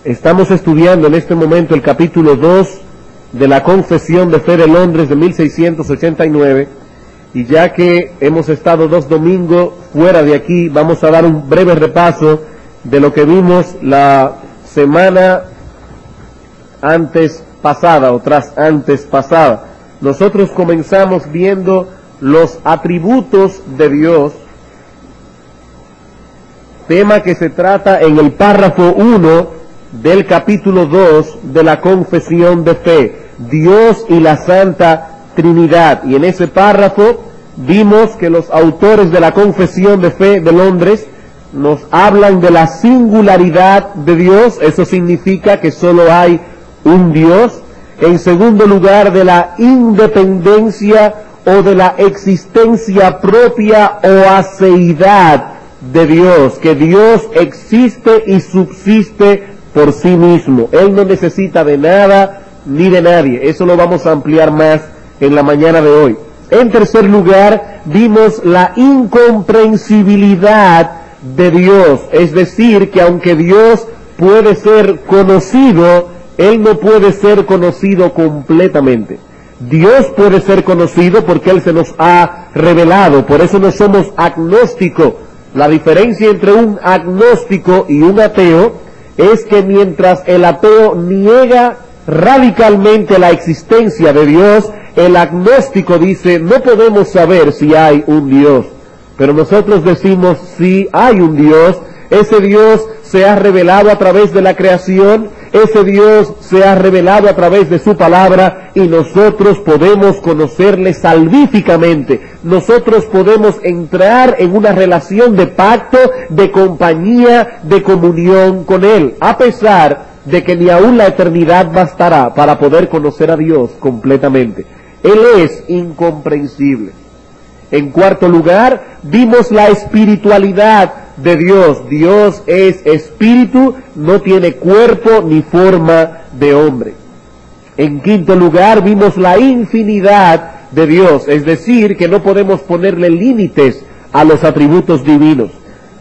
Estamos estudiando en este momento el capítulo 2 de la Confesión de Fe de Londres de 1689, y ya que hemos estado 2 domingos fuera de aquí, vamos a dar un breve repaso de lo que vimos la semana antes pasada o antes pasada. Nosotros comenzamos viendo los atributos de Dios, tema que se trata en el párrafo 1 del capítulo 2 de la Confesión de Fe, Dios y la Santa Trinidad. Y en ese párrafo vimos que los autores de la Confesión de Fe de Londres nos hablan de la singularidad de Dios, eso significa que solo hay un Dios. En segundo lugar, de la independencia o de la existencia propia o aceidad de Dios, que Dios existe y subsiste por sí mismo. Él no necesita de nada ni de nadie. Eso lo vamos a ampliar más en la mañana de hoy. En tercer lugar, vimos la incomprensibilidad de Dios, es decir, que aunque Dios puede ser conocido, Él no puede ser conocido completamente. Dios puede ser conocido porque Él se nos ha revelado, por eso no somos agnósticos. La diferencia entre un agnóstico y un ateo es que mientras el ateo niega radicalmente la existencia de Dios, el agnóstico dice, no podemos saber si hay un Dios, pero nosotros decimos, sí hay un Dios. Ese Dios se ha revelado a través de la creación, ese Dios se ha revelado a través de su palabra, y nosotros podemos conocerle salvíficamente. Nosotros podemos entrar en una relación de pacto, de compañía, de comunión con Él, a pesar de que ni aún la eternidad bastará para poder conocer a Dios completamente. Él es incomprensible. En cuarto lugar, vimos la espiritualidad de Dios. Dios es espíritu, no tiene cuerpo ni forma de hombre. En quinto lugar, vimos la infinidad de Dios, es decir, que no podemos ponerle límites a los atributos divinos.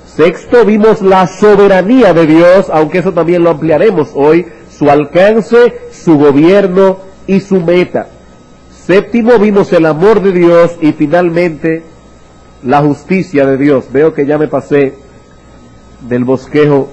Sexto, vimos la soberanía de Dios, aunque eso también lo ampliaremos hoy, su alcance, su gobierno y su meta. Séptimo, vimos el amor de Dios y finalmente la justicia de Dios. Veo que ya me pasé del bosquejo.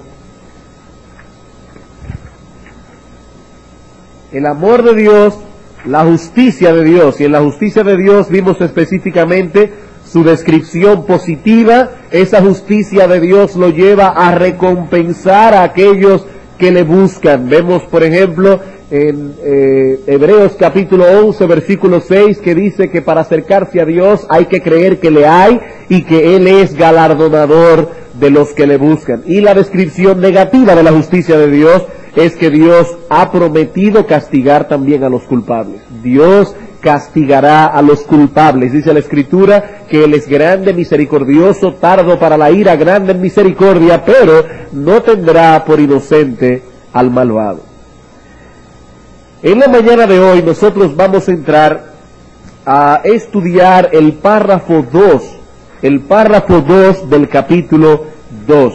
El amor de Dios, la justicia de Dios, y en la justicia de Dios vimos específicamente su descripción positiva. Esa justicia de Dios lo lleva a recompensar a aquellos que le buscan. Vemos, por ejemplo, en Hebreos capítulo 11, versículo 6, que dice que para acercarse a Dios hay que creer que le hay y que Él es galardonador de los que le buscan. Y la descripción negativa de la justicia de Dios es que Dios ha prometido castigar también a los culpables. Dios castigará a los culpables. Dice la Escritura que Él es grande, misericordioso, tardo para la ira, grande en misericordia, pero no tendrá por inocente al malvado. En la mañana de hoy nosotros vamos a entrar a estudiar el párrafo 2 del capítulo 2.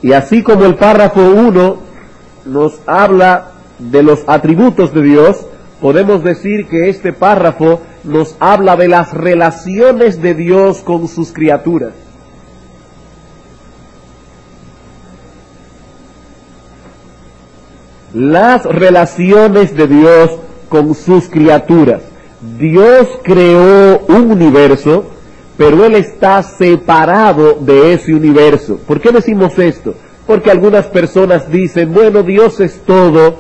Y así como el párrafo 1 nos habla de los atributos de Dios, podemos decir que este párrafo nos habla de las relaciones de Dios con sus criaturas. Las relaciones de Dios con sus criaturas. Dios creó un universo, pero Él está separado de ese universo. ¿Por qué decimos esto? Porque algunas personas dicen, bueno, Dios es todo,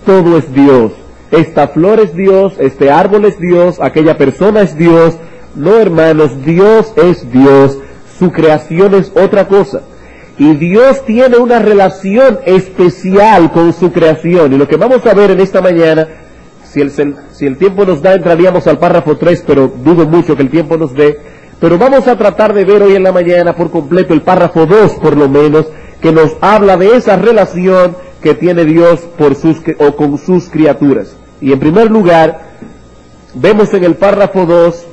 todo es Dios. Esta flor es Dios, este árbol es Dios, aquella persona es Dios. No, hermanos, Dios es Dios, su creación es otra cosa. Y Dios tiene una relación especial con su creación. Y lo que vamos a ver en esta mañana, si el tiempo nos da, entraríamos al párrafo 3, pero dudo mucho que el tiempo nos dé. Pero vamos a tratar de ver hoy en la mañana por completo el párrafo 2, por lo menos, que nos habla de esa relación que tiene Dios con sus criaturas. Y en primer lugar, vemos en el párrafo 2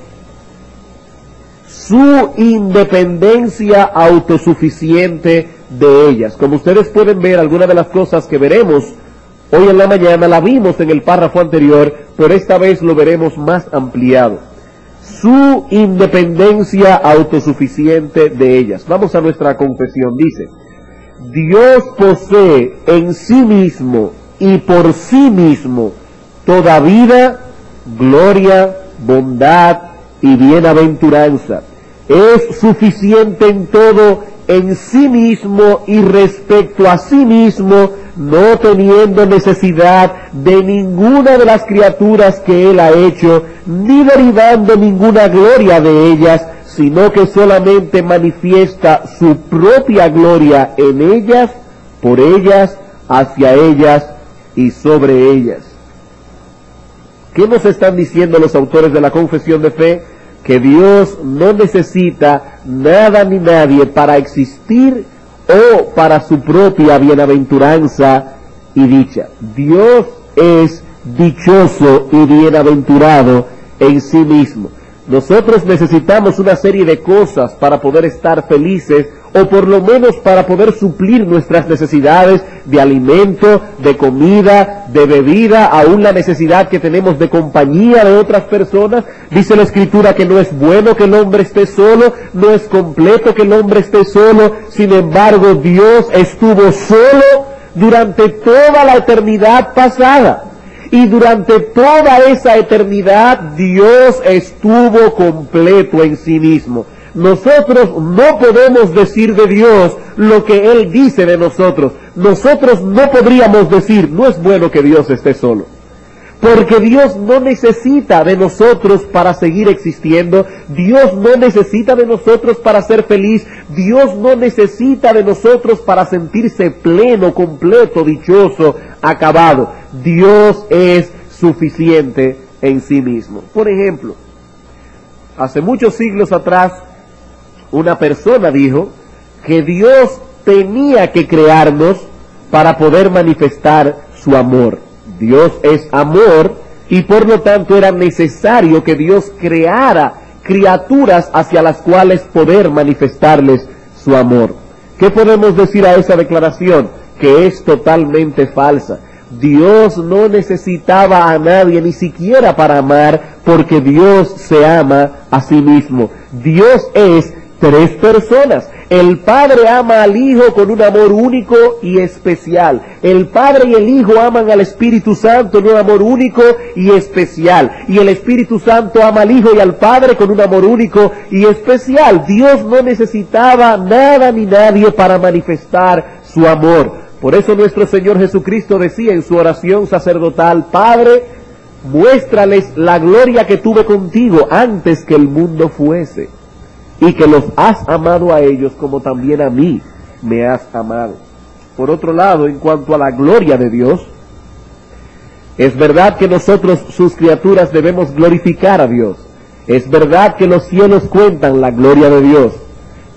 su independencia autosuficiente de ellas. Como ustedes pueden ver, algunas de las cosas que veremos hoy en la mañana la vimos en el párrafo anterior, pero esta vez lo veremos más ampliado. Su independencia autosuficiente de ellas. Vamos a nuestra confesión. Dice: Dios posee en sí mismo y por sí mismo toda vida, gloria, bondad y bienaventuranza. Es suficiente en todo en sí mismo y respecto a sí mismo, no teniendo necesidad de ninguna de las criaturas que Él ha hecho, ni derivando ninguna gloria de ellas, sino que solamente manifiesta su propia gloria en ellas, por ellas, hacia ellas y sobre ellas. ¿Qué nos están diciendo los autores de la Confesión de Fe? Que Dios no necesita nada ni nadie para existir o para su propia bienaventuranza y dicha. Dios es dichoso y bienaventurado en sí mismo. Nosotros necesitamos una serie de cosas para poder estar felices, o por lo menos para poder suplir nuestras necesidades de alimento, de comida, de bebida, aún la necesidad que tenemos de compañía de otras personas. Dice la Escritura que no es bueno que el hombre esté solo, no es completo que el hombre esté solo. Sin embargo, Dios estuvo solo durante toda la eternidad pasada. Y durante toda esa eternidad Dios estuvo completo en sí mismo. Nosotros no podemos decir de Dios lo que Él dice de nosotros. Nosotros no podríamos decir, no es bueno que Dios esté solo. Porque Dios no necesita de nosotros para seguir existiendo. Dios no necesita de nosotros para ser feliz. Dios no necesita de nosotros para sentirse pleno, completo, dichoso, acabado. Dios es suficiente en sí mismo. Por ejemplo, hace muchos siglos atrás, una persona dijo que Dios tenía que crearnos para poder manifestar su amor. Dios es amor y por lo tanto era necesario que Dios creara criaturas hacia las cuales poder manifestarles su amor. ¿Qué podemos decir a esa declaración? Que es totalmente falsa. Dios no necesitaba a nadie, ni siquiera para amar, porque Dios se ama a sí mismo. Dios es tres personas. El Padre ama al Hijo con un amor único y especial. El Padre y el Hijo aman al Espíritu Santo en un amor único y especial. Y el Espíritu Santo ama al Hijo y al Padre con un amor único y especial. Dios no necesitaba nada ni nadie para manifestar su amor. Por eso nuestro Señor Jesucristo decía en su oración sacerdotal: Padre, muéstrales la gloria que tuve contigo antes que el mundo fuese, y que los has amado a ellos como también a mí me has amado. Por otro lado, en cuanto a la gloria de Dios, es verdad que nosotros, sus criaturas, debemos glorificar a Dios. Es verdad que los cielos cuentan la gloria de Dios,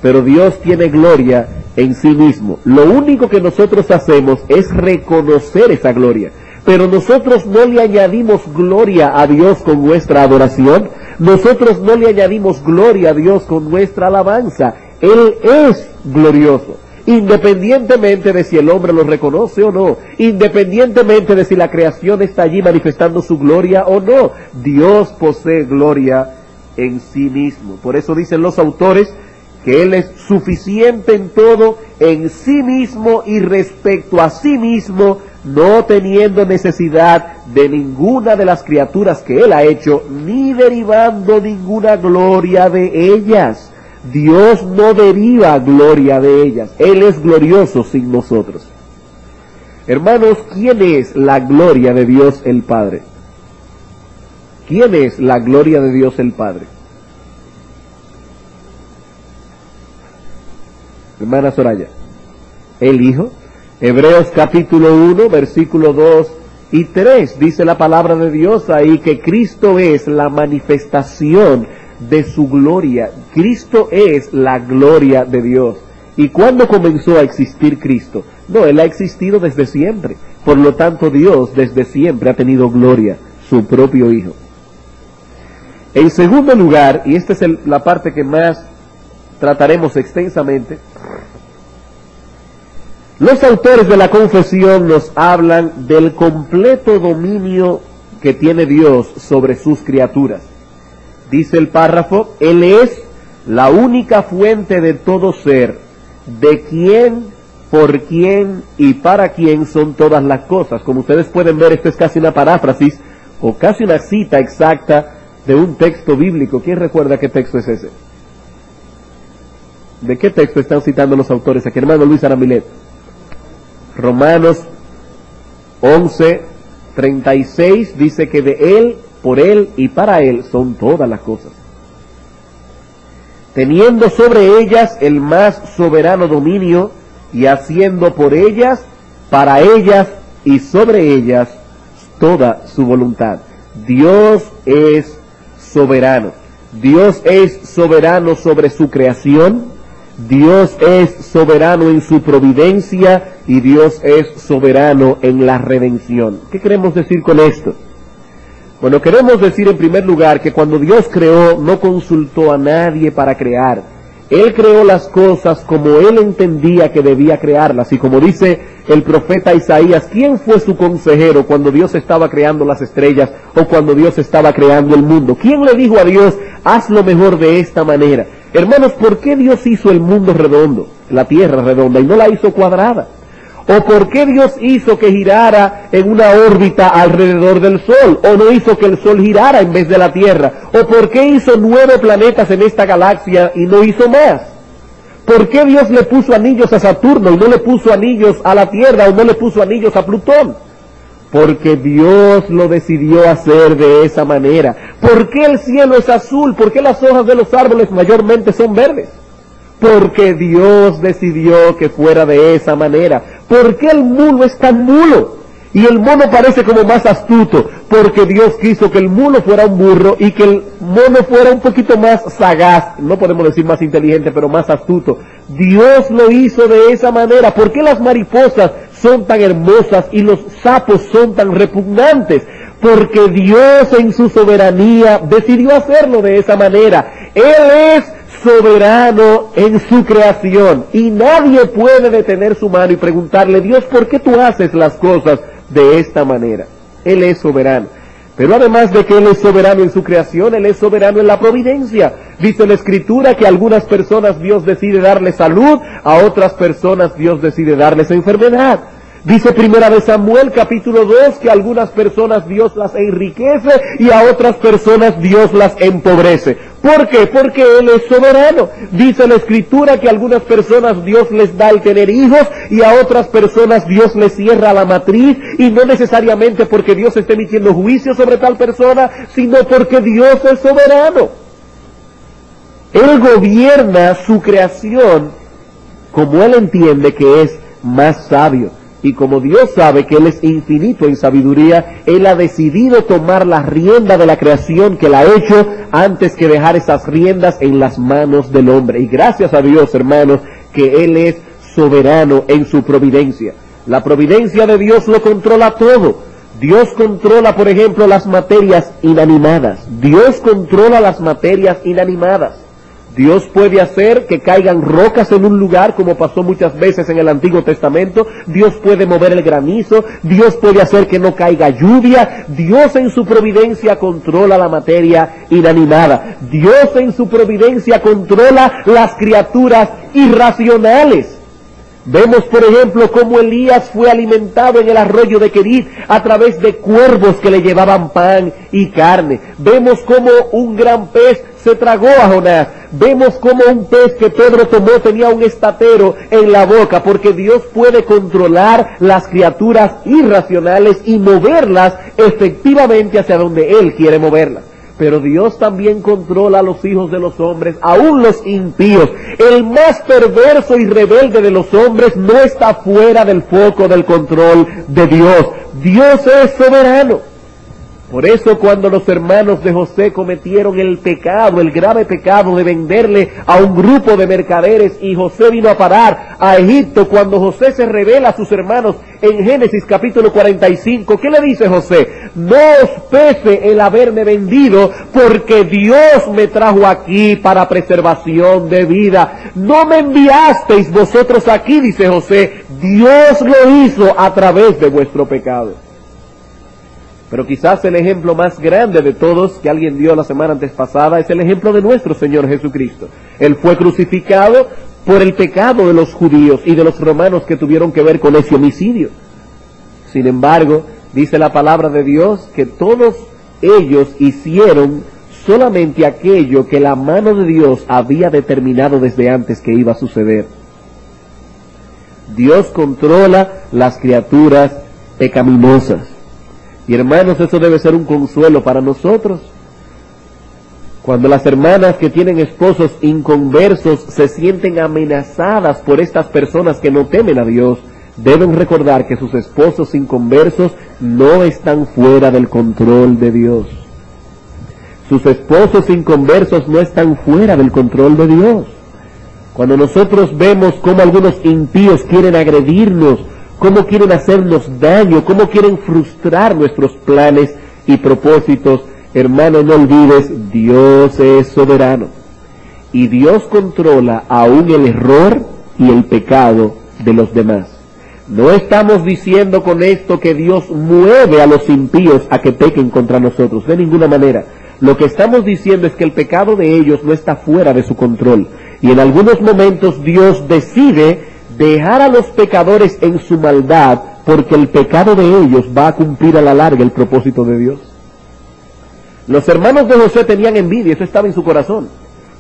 pero Dios tiene gloria en sí mismo. Lo único que nosotros hacemos es reconocer esa gloria, pero nosotros no le añadimos gloria a Dios con nuestra adoración. Nosotros no le añadimos gloria a Dios con nuestra alabanza. Él es glorioso, independientemente de si el hombre lo reconoce o no, independientemente de si la creación está allí manifestando su gloria o no. Dios posee gloria en sí mismo. Por eso dicen los autores que Él es suficiente en todo, en sí mismo y respecto a sí mismo, no teniendo necesidad de ninguna de las criaturas que Él ha hecho, ni derivando ninguna gloria de ellas. Dios no deriva gloria de ellas. Él es glorioso sin nosotros. Hermanos, ¿quién es la gloria de Dios el Padre? ¿Quién es la gloria de Dios el Padre? Hermana Soraya, el Hijo. Hebreos capítulo 1, versículo 2 y 3, dice la palabra de Dios ahí que Cristo es la manifestación de su gloria. Cristo es la gloria de Dios. ¿Y cuándo comenzó a existir Cristo? No, Él ha existido desde siempre. Por lo tanto, Dios desde siempre ha tenido gloria, su propio Hijo. En segundo lugar, y esta es la parte que más trataremos extensamente, Los autores de la confesión nos hablan del completo dominio que tiene Dios sobre sus criaturas. Dice el párrafo: Él es la única fuente de todo ser, de quien, por quien y para quien son todas las cosas. Como ustedes pueden ver, esto es casi una paráfrasis o casi una cita exacta de un texto bíblico. ¿Quién recuerda qué texto es ese? ¿De qué texto están citando los autores aquí, hermano Luis Aramilet? Romanos 11:36 dice que de Él, por Él y para Él son todas las cosas, teniendo sobre ellas el más soberano dominio, y haciendo por ellas, para ellas y sobre ellas toda su voluntad. Dios es soberano. Dios es soberano sobre su creación. Dios es soberano en su providencia y Dios es soberano en la redención. ¿Qué queremos decir con esto? Bueno, queremos decir en primer lugar que cuando Dios creó, no consultó a nadie para crear. Él creó las cosas como Él entendía que debía crearlas. Y como dice el profeta Isaías, ¿quién fue su consejero cuando Dios estaba creando las estrellas o cuando Dios estaba creando el mundo? ¿Quién le dijo a Dios, haz lo mejor de esta manera? Hermanos, ¿por qué Dios hizo el mundo redondo, la tierra redonda, y no la hizo cuadrada? ¿O por qué Dios hizo que girara en una órbita alrededor del Sol? ¿O no hizo que el Sol girara en vez de la Tierra? ¿O por qué hizo 9 planetas en esta galaxia y no hizo más? ¿Por qué Dios le puso anillos a Saturno y no le puso anillos a la Tierra o no le puso anillos a Plutón? Porque Dios lo decidió hacer de esa manera. ¿Por qué el cielo es azul? ¿Por qué las hojas de los árboles mayormente son verdes? Porque Dios decidió que fuera de esa manera. ¿Por qué el mulo es tan mulo? Y el mono parece como más astuto. Porque Dios quiso que el mulo fuera un burro y que el mono fuera un poquito más sagaz. No podemos decir más inteligente, pero más astuto. Dios lo hizo de esa manera. ¿Por qué las mariposas son tan hermosas y los sapos son tan repugnantes? Porque Dios en su soberanía decidió hacerlo de esa manera. Él es soberano en su creación y nadie puede detener su mano y preguntarle, Dios, ¿por qué tú haces las cosas de esta manera? Él es soberano. Pero además de que Él es soberano en su creación, Él es soberano en la providencia. Dice la Escritura que a algunas personas Dios decide darles salud, a otras personas Dios decide darles enfermedad. Dice Primera de Samuel capítulo 2 que a algunas personas Dios las enriquece y a otras personas Dios las empobrece. ¿Por qué? Porque Él es soberano. Dice la Escritura que a algunas personas Dios les da el tener hijos y a otras personas Dios les cierra la matriz, y no necesariamente porque Dios esté emitiendo juicio sobre tal persona, sino porque Dios es soberano. Él gobierna su creación como Él entiende que es más sabio. Y como Dios sabe que Él es infinito en sabiduría, Él ha decidido tomar la rienda de la creación que la ha hecho antes que dejar esas riendas en las manos del hombre. Y gracias a Dios, hermanos, que Él es soberano en su providencia. La providencia de Dios lo controla todo. Dios controla, por ejemplo, las materias inanimadas. Dios controla las materias inanimadas. Dios puede hacer que caigan rocas en un lugar, como pasó muchas veces en el Antiguo Testamento. Dios puede mover el granizo. Dios puede hacer que no caiga lluvia. Dios en su providencia controla la materia inanimada. Dios en su providencia controla las criaturas irracionales. Vemos, por ejemplo, cómo Elías fue alimentado en el arroyo de Querit a través de cuervos que le llevaban pan y carne. Vemos cómo un gran pez se tragó a Jonás. Vemos cómo un pez que Pedro tomó tenía un estatero en la boca, porque Dios puede controlar las criaturas irracionales y moverlas efectivamente hacia donde Él quiere moverlas. Pero Dios también controla a los hijos de los hombres, aún los impíos. El más perverso y rebelde de los hombres no está fuera del foco del control de Dios. Dios es soberano. Por eso cuando los hermanos de José cometieron el pecado, el grave pecado de venderle a un grupo de mercaderes, y José vino a parar a Egipto, cuando José se revela a sus hermanos en Génesis capítulo 45, ¿qué le dice José? No os pese el haberme vendido, porque Dios me trajo aquí para preservación de vida. No me enviasteis vosotros aquí, dice José, Dios lo hizo a través de vuestro pecado. Pero quizás el ejemplo más grande de todos que alguien dio la semana antes pasada es el ejemplo de nuestro Señor Jesucristo. Él fue crucificado por el pecado de los judíos y de los romanos que tuvieron que ver con ese homicidio. Sin embargo, dice la palabra de Dios que todos ellos hicieron solamente aquello que la mano de Dios había determinado desde antes que iba a suceder. Dios controla las criaturas pecaminosas. Y hermanos, eso debe ser un consuelo para nosotros. Cuando las hermanas que tienen esposos inconversos se sienten amenazadas por estas personas que no temen a Dios, deben recordar que sus esposos inconversos no están fuera del control de Dios. Sus esposos inconversos no están fuera del control de Dios. Cuando nosotros vemos cómo algunos impíos quieren agredirnos, cómo quieren hacernos daño, cómo quieren frustrar nuestros planes y propósitos, hermano, no olvides, Dios es soberano. Y Dios controla aún el error y el pecado de los demás. No estamos diciendo con esto que Dios mueve a los impíos a que pequen contra nosotros, de ninguna manera. Lo que estamos diciendo es que el pecado de ellos no está fuera de su control. Y en algunos momentos Dios decide dejar a los pecadores en su maldad, porque el pecado de ellos va a cumplir a la larga el propósito de Dios. Los hermanos de José tenían envidia, eso estaba en su corazón.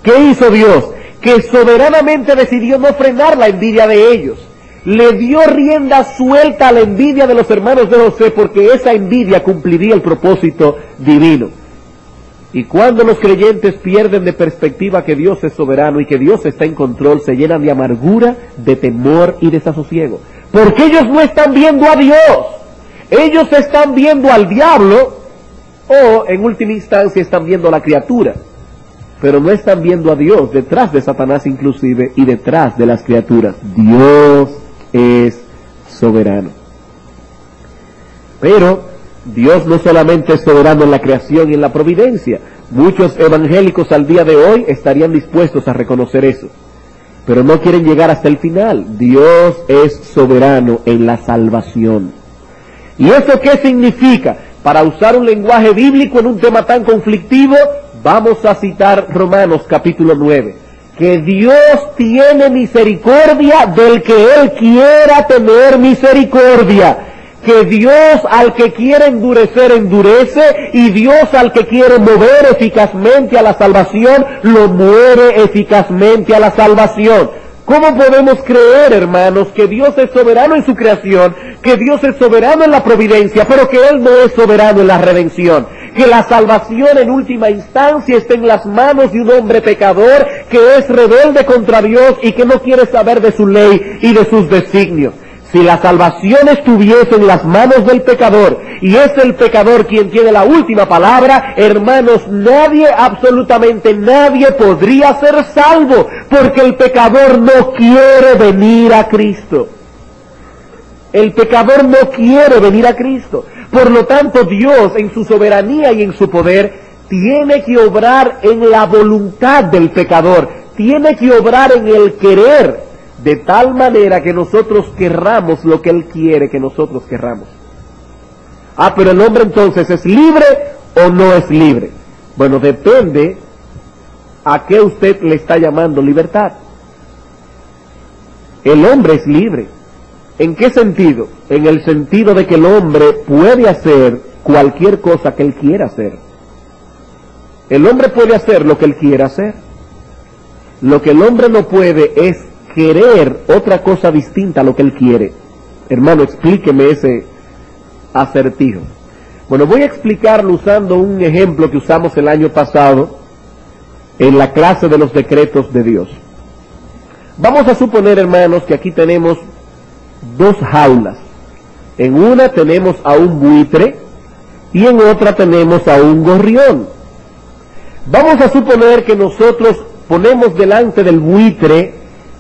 ¿Qué hizo Dios? Que soberanamente decidió no frenar la envidia de ellos. Le dio rienda suelta a la envidia de los hermanos de José, porque esa envidia cumpliría el propósito divino. Y cuando los creyentes pierden de perspectiva que Dios es soberano y que Dios está en control, se llenan de amargura, de temor y desasosiego. Porque ellos no están viendo a Dios. Ellos están viendo al diablo, o en última instancia están viendo a la criatura. Pero no están viendo a Dios, detrás de Satanás inclusive, y detrás de las criaturas. Dios es soberano. Pero Dios no solamente es soberano en la creación y en la providencia. Muchos evangélicos al día de hoy estarían dispuestos a reconocer eso, pero no quieren llegar hasta el final. Dios es soberano en la salvación. ¿Y eso qué significa? Para usar un lenguaje bíblico en un tema tan conflictivo, vamos a citar Romanos capítulo 9. Que Dios tiene misericordia del que Él quiera tener misericordia. Que Dios al que quiere endurecer, endurece, y Dios al que quiere mover eficazmente a la salvación, lo mueve eficazmente a la salvación. ¿Cómo podemos creer, hermanos, que Dios es soberano en su creación, que Dios es soberano en la providencia, pero que Él no es soberano en la redención? Que la salvación en última instancia está en las manos de un hombre pecador que es rebelde contra Dios y que no quiere saber de su ley y de sus designios. Si la salvación estuviese en las manos del pecador, y es el pecador quien tiene la última palabra, hermanos, nadie, absolutamente nadie podría ser salvo, porque el pecador no quiere venir a Cristo. El pecador no quiere venir a Cristo. Por lo tanto, Dios, en su soberanía y en su poder, tiene que obrar en la voluntad del pecador, tiene que obrar en el querer, de tal manera que nosotros querramos lo que Él quiere que nosotros querramos. Pero el hombre entonces ¿es libre o no es libre? Bueno, depende a qué usted le está llamando libertad. El hombre es libre. ¿En qué sentido? En el sentido de que el hombre puede hacer cualquier cosa que él quiera hacer. El hombre puede hacer lo que él quiera hacer. Lo que el hombre no puede es querer otra cosa distinta a lo que él quiere. Hermano, explíqueme ese acertijo. Bueno, voy a explicarlo usando un ejemplo que usamos el año pasado en la clase de los decretos de Dios. Vamos a suponer, hermanos, que aquí tenemos dos jaulas. En una tenemos a un buitre y en otra tenemos a un gorrión. Vamos a suponer que nosotros ponemos delante del buitre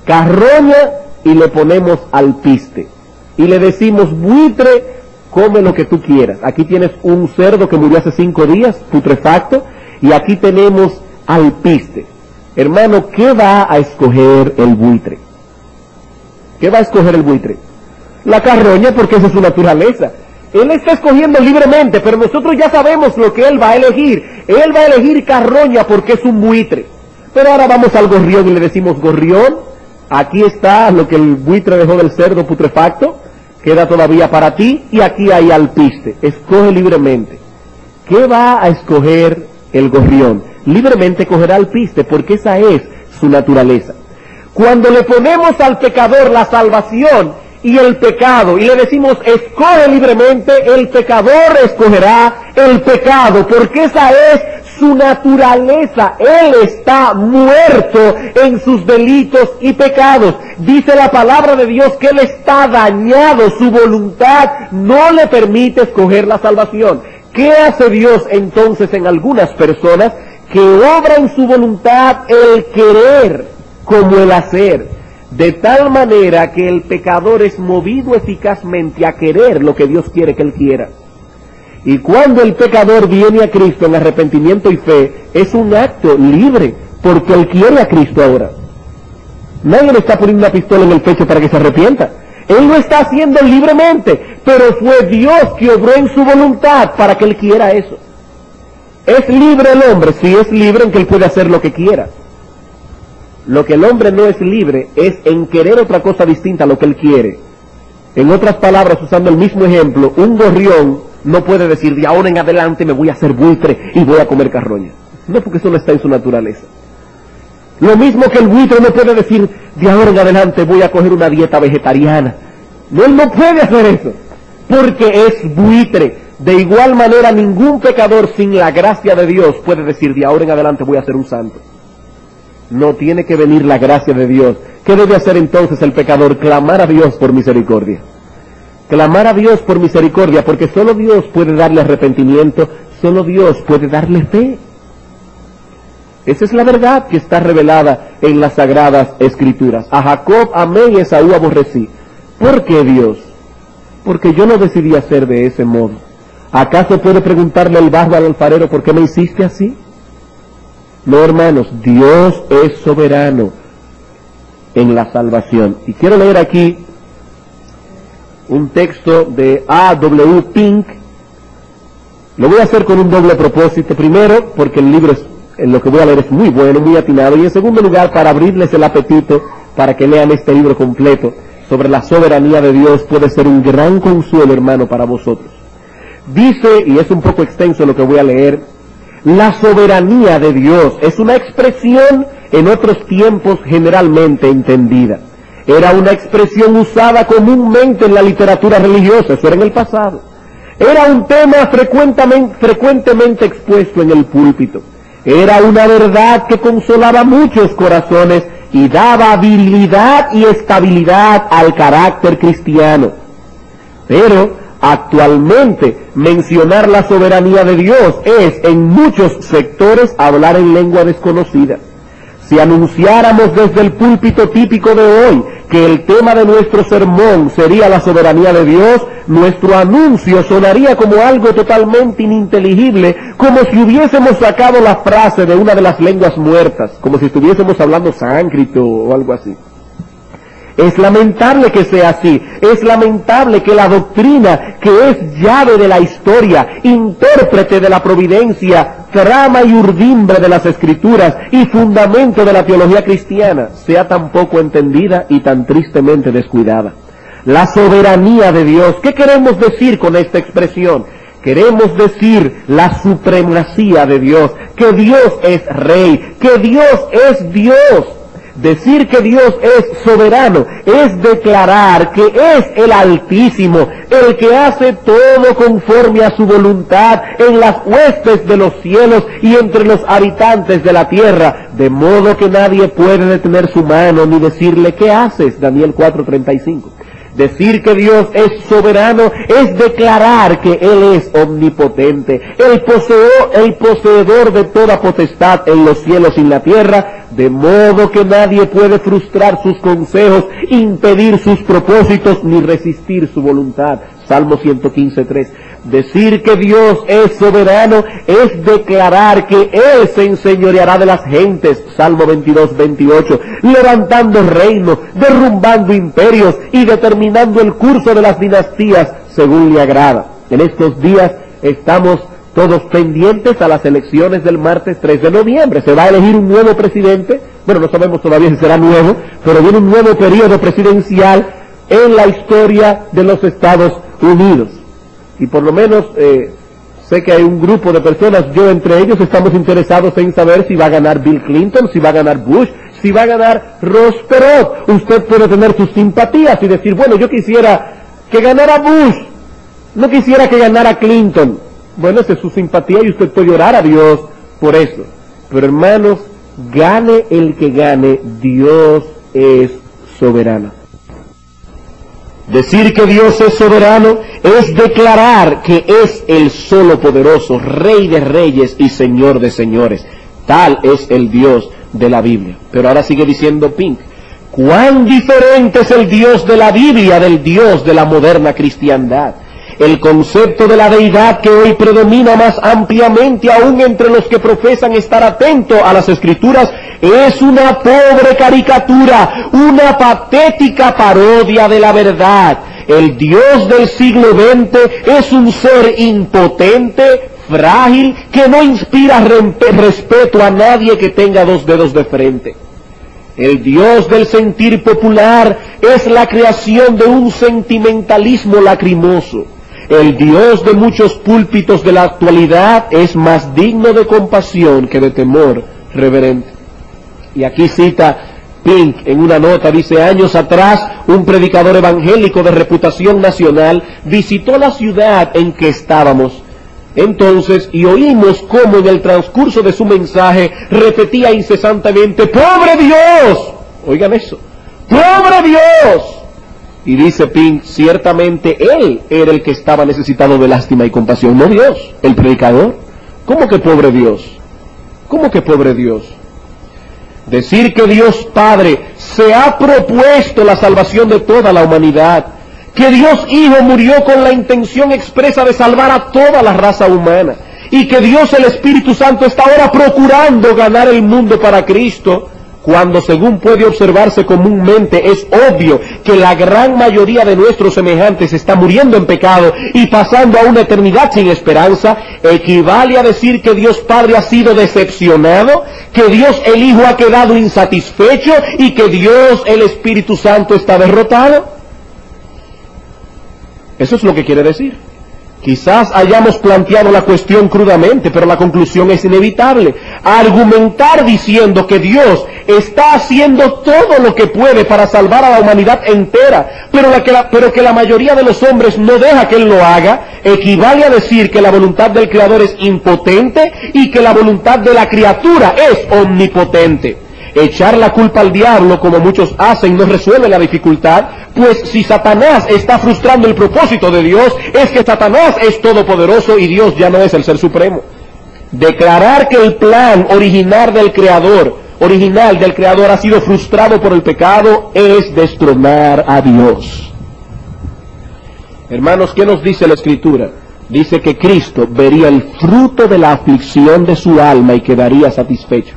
carroña y le ponemos alpiste. Y le decimos, buitre, come lo que tú quieras. Aquí tienes un cerdo que murió hace 5 días, putrefacto, y aquí tenemos alpiste. Hermano, ¿qué va a escoger el buitre? ¿Qué va a escoger el buitre? la carroña porque esa es su naturaleza. Él está escogiendo libremente, pero nosotros ya sabemos lo que él va a elegir. Él va a elegir carroña porque es un buitre. Pero ahora vamos al gorrión y le decimos, gorrión, aquí está lo que el buitre dejó del cerdo putrefacto, queda todavía para ti, y aquí hay alpiste. Escoge libremente. ¿Qué va a escoger el gorrión? Libremente cogerá alpiste, porque esa es su naturaleza. Cuando le ponemos al pecador la salvación y el pecado, y le decimos, escoge libremente, el pecador escogerá el pecado, porque esa es su naturaleza. Él está muerto en sus delitos y pecados. Dice la palabra de Dios que él está dañado, su voluntad no le permite escoger la salvación. ¿Qué hace Dios entonces en algunas personas? Que obra en su voluntad el querer como el hacer, de tal manera que el pecador es movido eficazmente a querer lo que Dios quiere que él quiera. Y cuando el pecador viene a Cristo en arrepentimiento y fe, es un acto libre, porque él quiere a Cristo ahora. Nadie le está poniendo una pistola en el pecho para que se arrepienta. Él lo está haciendo libremente, pero fue Dios que obró en su voluntad para que él quiera eso. ¿Es libre el hombre? Sí, es libre en que él puede hacer lo que quiera. Lo que el hombre no es libre es en querer otra cosa distinta a lo que él quiere. En otras palabras, usando el mismo ejemplo, un gorrión no puede decir, de ahora en adelante me voy a hacer buitre y voy a comer carroña. No, porque eso no está en su naturaleza. Lo mismo que el buitre no puede decir, de ahora en adelante voy a coger una dieta vegetariana. No, él no puede hacer eso, porque es buitre. De igual manera, ningún pecador sin la gracia de Dios puede decir, de ahora en adelante voy a ser un santo. No, tiene que venir la gracia de Dios. ¿Qué debe hacer entonces el pecador? Clamar a Dios por misericordia. Clamar a Dios por misericordia, porque solo Dios puede darle arrepentimiento, solo Dios puede darle fe. Esa es la verdad que está revelada en las Sagradas Escrituras. A Jacob amé y a Esaú aborrecí. ¿Por qué Dios? Porque yo no decidí hacer de ese modo. ¿Acaso puede preguntarle el barro al alfarero, ¿por qué me hiciste así? No, hermanos, Dios es soberano en la salvación. Y quiero leer aquí un texto de A.W. Pink. Lo voy a hacer con un doble propósito. Primero, porque el libro en lo que voy a leer es muy bueno, muy atinado. Y en segundo lugar, para abrirles el apetito para que lean este libro completo sobre la soberanía de Dios. Puede ser un gran consuelo, hermano, para vosotros. Dice, y es un poco extenso lo que voy a leer, la soberanía de Dios es una expresión en otros tiempos generalmente entendida. Era una expresión usada comúnmente en la literatura religiosa, eso era en el pasado. Era un tema frecuentemente expuesto en el púlpito. Era una verdad que consolaba muchos corazones y daba virilidad y estabilidad al carácter cristiano. Pero actualmente, mencionar la soberanía de Dios es, en muchos sectores, hablar en lengua desconocida. Si anunciáramos desde el púlpito típico de hoy que el tema de nuestro sermón sería la soberanía de Dios, nuestro anuncio sonaría como algo totalmente ininteligible, como si hubiésemos sacado la frase de una de las lenguas muertas, como si estuviésemos hablando sánscrito o algo así. Es lamentable que sea así, es lamentable que la doctrina, que es llave de la historia, intérprete de la providencia, trama y urdimbre de las Escrituras y fundamento de la teología cristiana, sea tan poco entendida y tan tristemente descuidada. La soberanía de Dios, ¿qué queremos decir con esta expresión? Queremos decir la supremacía de Dios, que Dios es Rey, que Dios es Dios. Decir que Dios es soberano es declarar que es el Altísimo, el que hace todo conforme a su voluntad en las huestes de los cielos y entre los habitantes de la tierra, de modo que nadie puede detener su mano ni decirle ¿qué haces? Daniel 4:35. Decir que Dios es soberano es declarar que Él es omnipotente, el poseedor de toda potestad en los cielos y en la tierra, de modo que nadie puede frustrar sus consejos, impedir sus propósitos, ni resistir su voluntad. Salmo 115:3. Decir que Dios es soberano es declarar que Él se enseñoreará de las gentes. Salmo 22:28. Levantando reinos, derrumbando imperios y determinando el curso de las dinastías según le agrada. En estos días estamos todos pendientes a las elecciones del martes 3 de noviembre. Se va a elegir un nuevo presidente. Bueno, no sabemos todavía si será nuevo, pero viene un nuevo periodo presidencial en la historia de los Estados Unidos. Y por lo menos sé que hay un grupo de personas, yo entre ellos, estamos interesados en saber si va a ganar Bill Clinton, si va a ganar Bush, si va a ganar Ross Perot. Usted puede tener sus simpatías y decir, bueno, yo quisiera que ganara Bush, no quisiera que ganara Clinton. Bueno, esa es su simpatía y usted puede orar a Dios por eso. Pero hermanos, gane el que gane, Dios es soberano. Decir que Dios es soberano es declarar que es el solo poderoso, Rey de reyes y Señor de señores. Tal es el Dios de la Biblia. Pero ahora sigue diciendo Pink, ¿cuán diferente es el Dios de la Biblia del Dios de la moderna cristiandad? El concepto de la deidad que hoy predomina más ampliamente aún entre los que profesan estar atento a las Escrituras es una pobre caricatura, una patética parodia de la verdad. El Dios del siglo XX es un ser impotente, frágil, que no inspira respeto a nadie que tenga dos dedos de frente. El Dios del sentir popular es la creación de un sentimentalismo lacrimoso. El Dios de muchos púlpitos de la actualidad es más digno de compasión que de temor reverente. Y aquí cita Pink en una nota, dice, años atrás, un predicador evangélico de reputación nacional visitó la ciudad en que estábamos entonces y oímos cómo en el transcurso de su mensaje repetía incesantemente, ¡pobre Dios! Oigan eso, ¡pobre Dios! Y dice Pink, ciertamente él era el que estaba necesitado de lástima y compasión, no Dios, el predicador. ¿Cómo que pobre Dios? ¿Cómo que pobre Dios? Decir que Dios Padre se ha propuesto la salvación de toda la humanidad, que Dios Hijo murió con la intención expresa de salvar a toda la raza humana, y que Dios el Espíritu Santo está ahora procurando ganar el mundo para Cristo, cuando según puede observarse comúnmente es obvio que la gran mayoría de nuestros semejantes está muriendo en pecado y pasando a una eternidad sin esperanza, equivale a decir que Dios Padre ha sido decepcionado, que Dios el Hijo ha quedado insatisfecho y que Dios el Espíritu Santo está derrotado. Eso es lo que quiere decir. Quizás hayamos planteado la cuestión crudamente, pero la conclusión es inevitable. Argumentar diciendo que Dios está haciendo todo lo que puede para salvar a la humanidad entera, pero que la mayoría de los hombres no deja que Él lo haga, equivale a decir que la voluntad del Creador es impotente y que la voluntad de la criatura es omnipotente. Echar la culpa al diablo, como muchos hacen, no resuelve la dificultad, pues si Satanás está frustrando el propósito de Dios, es que Satanás es todopoderoso y Dios ya no es el ser supremo. Declarar que el plan original del Creador ha sido frustrado por el pecado es destronar a Dios. Hermanos, ¿qué nos dice la Escritura? Dice que Cristo vería el fruto de la aflicción de su alma y quedaría satisfecho.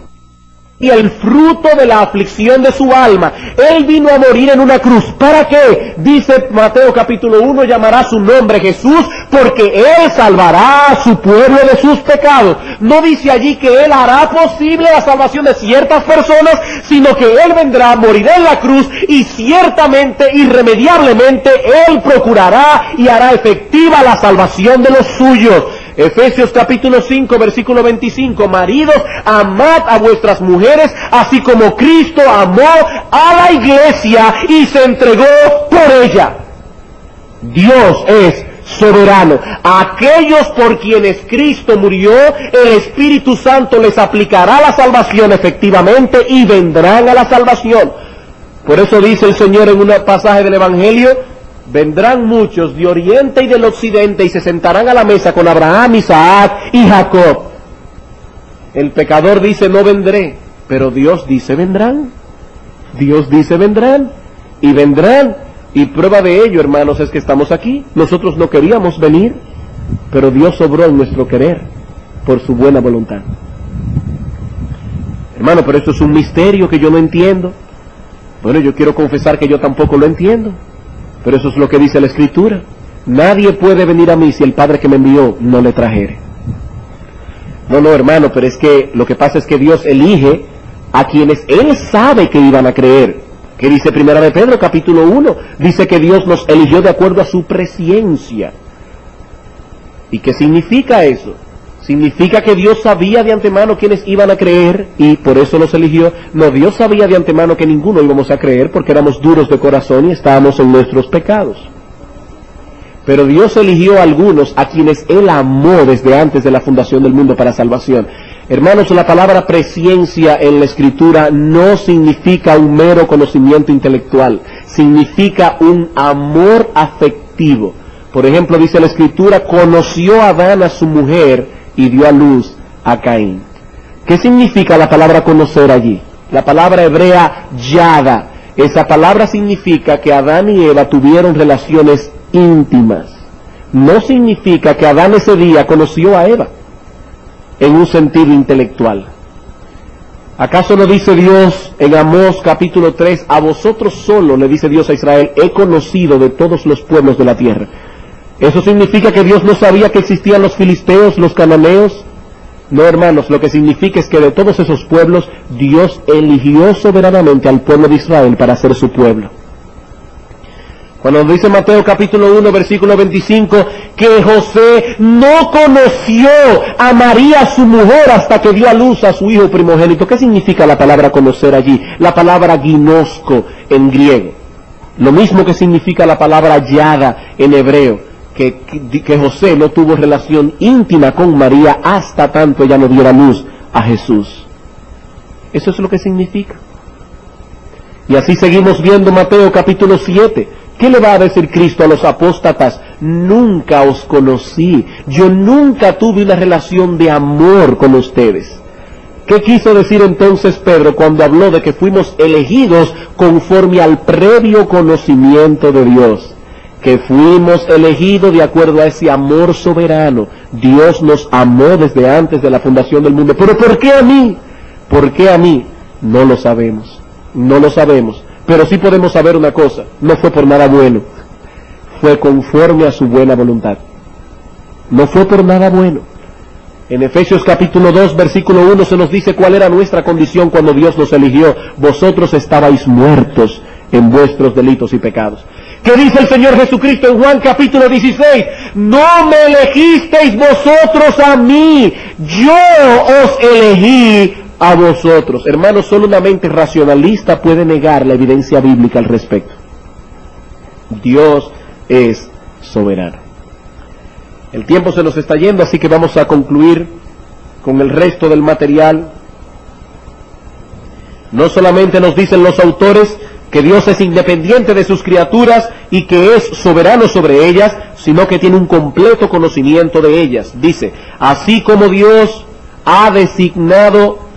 Y el fruto de la aflicción de su alma, Él vino a morir en una cruz. ¿Para qué? Dice Mateo capítulo 1, llamará su nombre Jesús, porque Él salvará a su pueblo de sus pecados. No dice allí que Él hará posible la salvación de ciertas personas, sino que Él vendrá, morirá en la cruz y ciertamente, irremediablemente, Él procurará y hará efectiva la salvación de los suyos. Efesios capítulo 5, versículo 25, maridos, amad a vuestras mujeres, así como Cristo amó a la iglesia y se entregó por ella. Dios es soberano. A aquellos por quienes Cristo murió, el Espíritu Santo les aplicará la salvación efectivamente y vendrán a la salvación. Por eso dice el Señor en un pasaje del Evangelio, vendrán muchos de oriente y del occidente y se sentarán a la mesa con Abraham, Isaac y Jacob. El pecador dice, no vendré. Pero Dios dice vendrán. Dios dice vendrán. Y vendrán. Y prueba de ello, hermanos, es que estamos aquí. Nosotros no queríamos venir, pero Dios obró en nuestro querer por su buena voluntad. Hermano, pero esto es un misterio que yo no entiendo. Bueno, yo quiero confesar que yo tampoco lo entiendo, pero eso es lo que dice la Escritura. Nadie puede venir a mí si el Padre que me envió no le trajere. No, hermano, pero es que lo que pasa es que Dios elige a quienes Él sabe que iban a creer. ¿Qué dice Primera de Pedro, capítulo 1? Dice que Dios nos eligió de acuerdo a su presciencia. ¿Y qué significa eso? ¿Significa que Dios sabía de antemano quiénes iban a creer y por eso los eligió? No, Dios sabía de antemano que ninguno íbamos a creer porque éramos duros de corazón y estábamos en nuestros pecados. Pero Dios eligió a algunos a quienes Él amó desde antes de la fundación del mundo para salvación. Hermanos, la palabra presciencia en la Escritura no significa un mero conocimiento intelectual, significa un amor afectivo. Por ejemplo, dice la Escritura, conoció Adán a su mujer y dio a luz a Caín. ¿Qué significa la palabra conocer allí? La palabra hebrea yada. Esa palabra significa que Adán y Eva tuvieron relaciones íntimas. No significa que Adán ese día conoció a Eva en un sentido intelectual. ¿Acaso no dice Dios en Amós capítulo 3, a vosotros solo, le dice Dios a Israel, he conocido de todos los pueblos de la tierra? ¿Eso significa que Dios no sabía que existían los filisteos, los cananeos? No, hermanos, lo que significa es que de todos esos pueblos, Dios eligió soberanamente al pueblo de Israel para ser su pueblo. Cuando dice Mateo capítulo 1 versículo 25 que José no conoció a María su mujer hasta que dio a luz a su hijo primogénito. ¿Qué significa la palabra conocer allí? La palabra ginosco en griego. Lo mismo que significa la palabra yada en hebreo. Que José no tuvo relación íntima con María hasta tanto ella no diera luz a Jesús. Eso es lo que significa. Y así seguimos viendo Mateo capítulo 7. ¿Qué le va a decir Cristo a los apóstatas? Nunca os conocí, yo nunca tuve una relación de amor con ustedes. ¿Qué quiso decir entonces Pedro cuando habló de que fuimos elegidos conforme al previo conocimiento de Dios? Que fuimos elegidos de acuerdo a ese amor soberano. Dios nos amó desde antes de la fundación del mundo. ¿Pero por qué a mí? ¿Por qué a mí? No lo sabemos, no lo sabemos. Pero sí podemos saber una cosa, no fue por nada bueno, fue conforme a su buena voluntad. No fue por nada bueno. En Efesios capítulo 2, versículo 1 se nos dice cuál era nuestra condición cuando Dios nos eligió. Vosotros estabais muertos en vuestros delitos y pecados. ¿Qué dice el Señor Jesucristo en Juan capítulo 16? No me elegisteis vosotros a mí, yo os elegí a vosotros. Hermanos, solo una mente racionalista puede negar la evidencia bíblica al respecto. Dios es soberano. El tiempo se nos está yendo, así que vamos a concluir con el resto del material. No solamente nos dicen los autores que Dios es independiente de sus criaturas y que es soberano sobre ellas, sino que tiene un completo conocimiento de ellas. Dice, así como Dios ha designado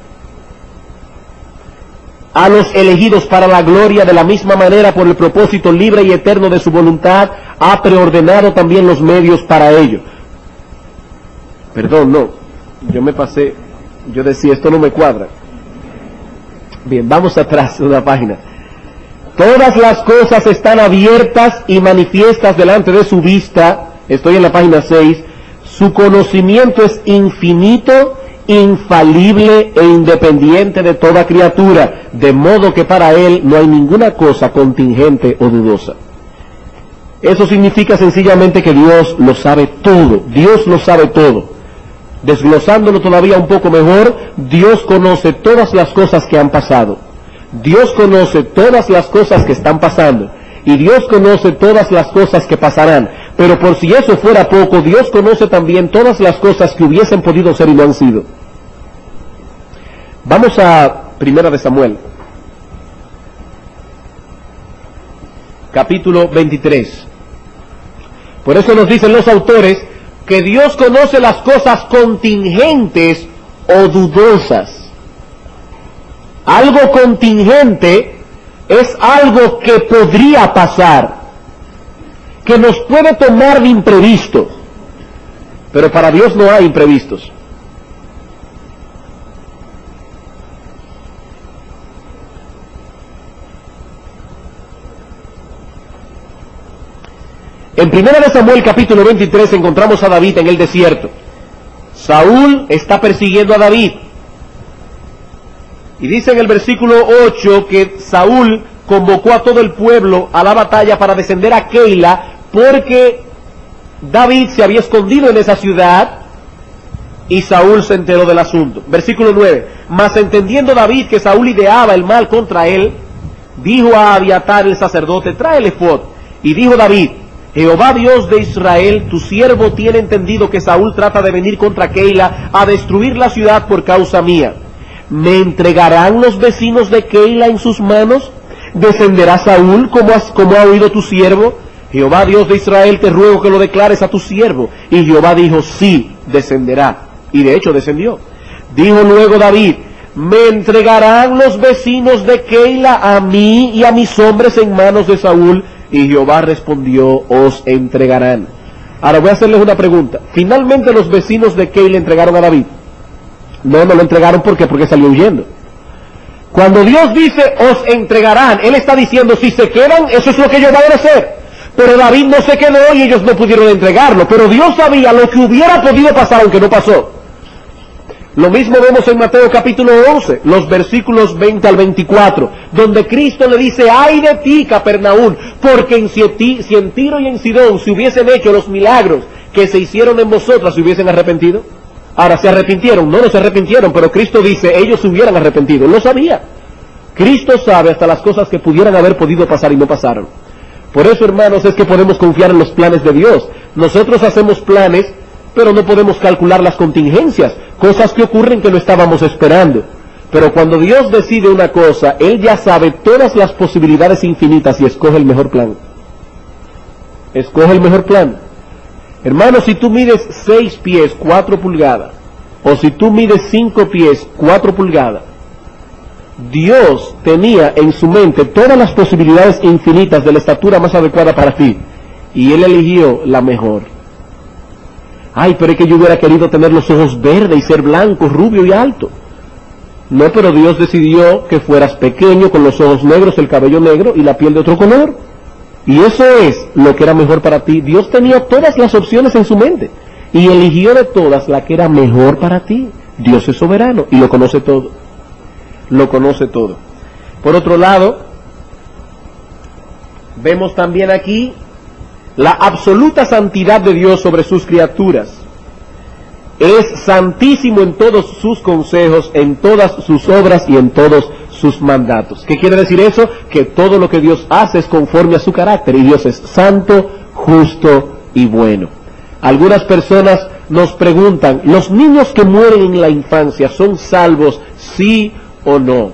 a los elegidos para la gloria, de la misma manera por el propósito libre y eterno de su voluntad, ha preordenado también los medios para ello. Perdón, no, yo me pasé, yo decía, esto no me cuadra. Bien, vamos atrás, una página. Todas las cosas están abiertas y manifiestas delante de su vista, estoy en la página 6, su conocimiento es infinito, infalible e independiente de toda criatura, de modo que para él no hay ninguna cosa contingente o dudosa. Eso significa sencillamente que Dios lo sabe todo, Dios lo sabe todo. Desglosándolo todavía un poco mejor, Dios conoce todas las cosas que han pasado, Dios conoce todas las cosas que están pasando, y Dios conoce todas las cosas que pasarán. Pero por si eso fuera poco, Dios conoce también todas las cosas que hubiesen podido ser y no han sido. Vamos a Primera de Samuel, capítulo 23. Por eso nos dicen los autores que Dios conoce las cosas contingentes o dudosas. Algo contingente es algo que podría pasar, que nos puede tomar de imprevisto, pero para Dios no hay imprevistos. En 1 Samuel capítulo 23 encontramos a David en el desierto. Saúl está persiguiendo a David. Y dice en el versículo 8 que Saúl convocó a todo el pueblo a la batalla para descender a Keila, porque David se había escondido en esa ciudad y Saúl se enteró del asunto. Versículo 9. Mas entendiendo David que Saúl ideaba el mal contra él, dijo a Abiatar el sacerdote: trae el efod. Y dijo David: Jehová Dios de Israel, tu siervo tiene entendido que Saúl trata de venir contra Keila a destruir la ciudad por causa mía. ¿Me entregarán los vecinos de Keila en sus manos? ¿Descenderá Saúl como ha oído tu siervo? Jehová Dios de Israel, te ruego que lo declares a tu siervo. Y Jehová dijo: sí, descenderá. Y de hecho descendió. Dijo luego David: ¿me entregarán los vecinos de Keila a mí y a mis hombres en manos de Saúl? Y Jehová respondió: os entregarán. Ahora voy a hacerles una pregunta. ¿Finalmente los vecinos de Keila entregaron a David? No lo entregaron. ¿Por qué? Porque salió huyendo. Cuando Dios dice os entregarán, Él está diciendo: si se quedan, eso es lo que ellos van a hacer. Pero David no se quedó y ellos no pudieron entregarlo. Pero Dios sabía lo que hubiera podido pasar, aunque no pasó. Lo mismo vemos en Mateo capítulo 11, los versículos 20 al 24, donde Cristo le dice: ay de ti, Capernaum, porque si en Tiro y en Sidón se hubiesen hecho los milagros que se hicieron en vosotras, ¿se hubiesen arrepentido? Ahora, ¿se arrepintieron? No se arrepintieron, pero Cristo dice: ellos se hubieran arrepentido. Él lo sabía. Cristo sabe hasta las cosas que pudieran haber podido pasar y no pasaron. Por eso, hermanos, es que podemos confiar en los planes de Dios. Nosotros hacemos planes, pero no podemos calcular las contingencias, cosas que ocurren que no estábamos esperando. Pero cuando Dios decide una cosa, Él ya sabe todas las posibilidades infinitas y escoge el mejor plan. Escoge el mejor plan. Hermano, si tú mides 6 pies 4 pulgadas, o si tú mides 5 pies 4 pulgadas, Dios tenía en su mente todas las posibilidades infinitas de la estatura más adecuada para ti, y Él eligió la mejor. Ay, pero es que yo hubiera querido tener los ojos verdes y ser blanco, rubio y alto. No, pero Dios decidió que fueras pequeño, con los ojos negros, el cabello negro y la piel de otro color. Y eso es lo que era mejor para ti. Dios tenía todas las opciones en su mente y eligió de todas la que era mejor para ti. Dios es soberano y lo conoce todo. Lo conoce todo. Por otro lado, vemos también aquí la absoluta santidad de Dios sobre sus criaturas. Es santísimo en todos sus consejos, en todas sus obras y en todos sus mandatos. ¿Qué quiere decir eso? Que todo lo que Dios hace es conforme a su carácter, y Dios es santo, justo y bueno. Algunas personas nos preguntan: ¿los niños que mueren en la infancia son salvos, sí o no?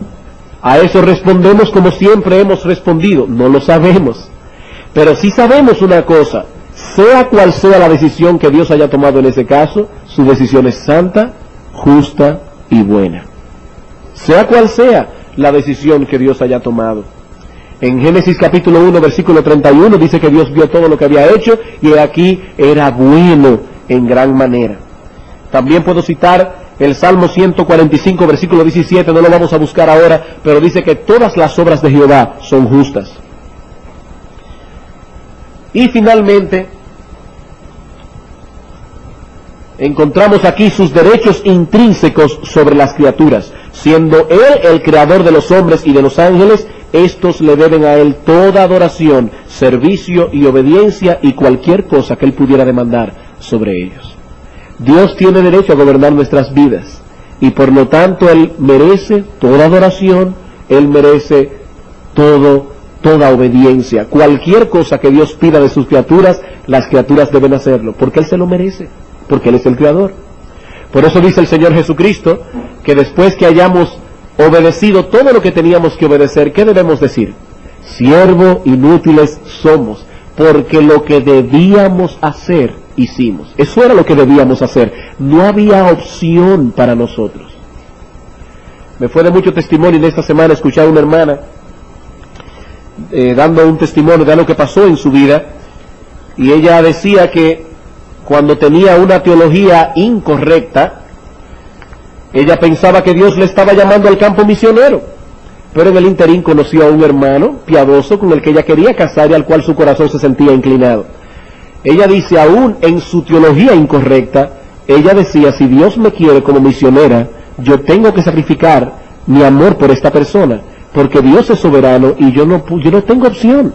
A eso respondemos como siempre hemos respondido: no lo sabemos. Pero sí sabemos una cosa: sea cual sea la decisión que Dios haya tomado en ese caso, su decisión es santa, justa y buena. Sea cual sea la decisión que Dios haya tomado. En Génesis capítulo 1, versículo 31, dice que Dios vio todo lo que había hecho, y aquí era bueno en gran manera. También puedo citar el Salmo 145, versículo 17, no lo vamos a buscar ahora, pero dice que todas las obras de Jehová son justas. Y finalmente, encontramos aquí sus derechos intrínsecos sobre las criaturas. Siendo Él el creador de los hombres y de los ángeles, estos le deben a Él toda adoración, servicio y obediencia, y cualquier cosa que Él pudiera demandar sobre ellos. Dios tiene derecho a gobernar nuestras vidas, y por lo tanto Él merece toda adoración, Él merece toda obediencia. Cualquier cosa que Dios pida de sus criaturas, las criaturas deben hacerlo, porque Él se lo merece, porque Él es el creador. Por eso dice el Señor Jesucristo que después que hayamos obedecido todo lo que teníamos que obedecer, ¿qué debemos decir? Siervo inútiles somos, porque lo que debíamos hacer, hicimos. Eso era lo que debíamos hacer. No había opción para nosotros. Me fue de mucho testimonio en esta semana escuchar a una hermana dando un testimonio de lo que pasó en su vida, y ella decía que cuando tenía una teología incorrecta, ella pensaba que Dios le estaba llamando al campo misionero, pero en el interín conoció a un hermano piadoso con el que ella quería casar y al cual su corazón se sentía inclinado. Ella dice, aún en su teología incorrecta, ella decía, si Dios me quiere como misionera, yo tengo que sacrificar mi amor por esta persona, porque Dios es soberano y yo no tengo opción.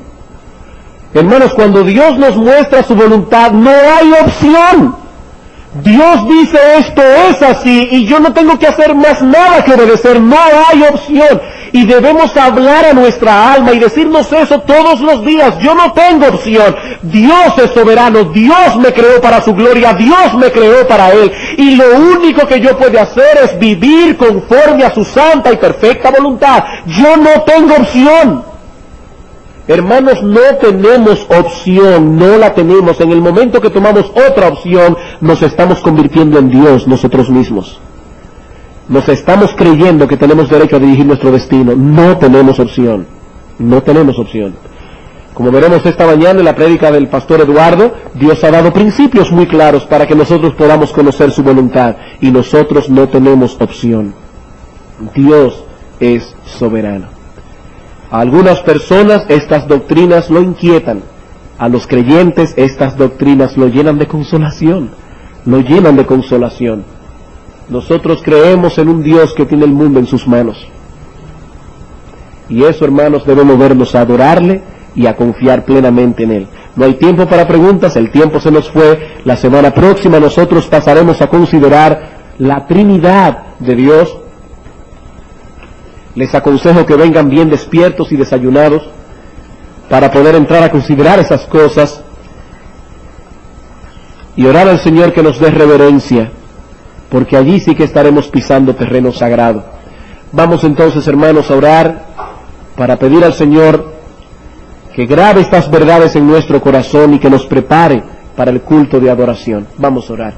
Hermanos, cuando Dios nos muestra su voluntad, no hay opción. Dios dice esto es así y yo no tengo que hacer más nada que obedecer, no hay opción. Y debemos hablar a nuestra alma y decirnos eso todos los días, yo no tengo opción. Dios es soberano, Dios me creó para su gloria, Dios me creó para Él. Y lo único que yo puedo hacer es vivir conforme a su santa y perfecta voluntad. Yo no tengo opción. Hermanos, no tenemos opción, no la tenemos. En el momento que tomamos otra opción, nos estamos convirtiendo en Dios nosotros mismos. Nos estamos creyendo que tenemos derecho a dirigir nuestro destino. No tenemos opción, no tenemos opción. Como veremos esta mañana en la prédica del pastor Eduardo, Dios ha dado principios muy claros para que nosotros podamos conocer su voluntad, y nosotros no tenemos opción. Dios es soberano. A algunas personas estas doctrinas lo inquietan, a los creyentes estas doctrinas lo llenan de consolación, Nosotros creemos en un Dios que tiene el mundo en sus manos, y eso, hermanos, debe movernos a adorarle y a confiar plenamente en Él. No hay tiempo para preguntas, el tiempo se nos fue. La semana próxima nosotros pasaremos a considerar la Trinidad de Dios. Les aconsejo que vengan bien despiertos y desayunados para poder entrar a considerar esas cosas y orar al Señor que nos dé reverencia, porque allí sí que estaremos pisando terreno sagrado. Vamos entonces, hermanos, a orar para pedir al Señor que grabe estas verdades en nuestro corazón y que nos prepare para el culto de adoración. Vamos a orar.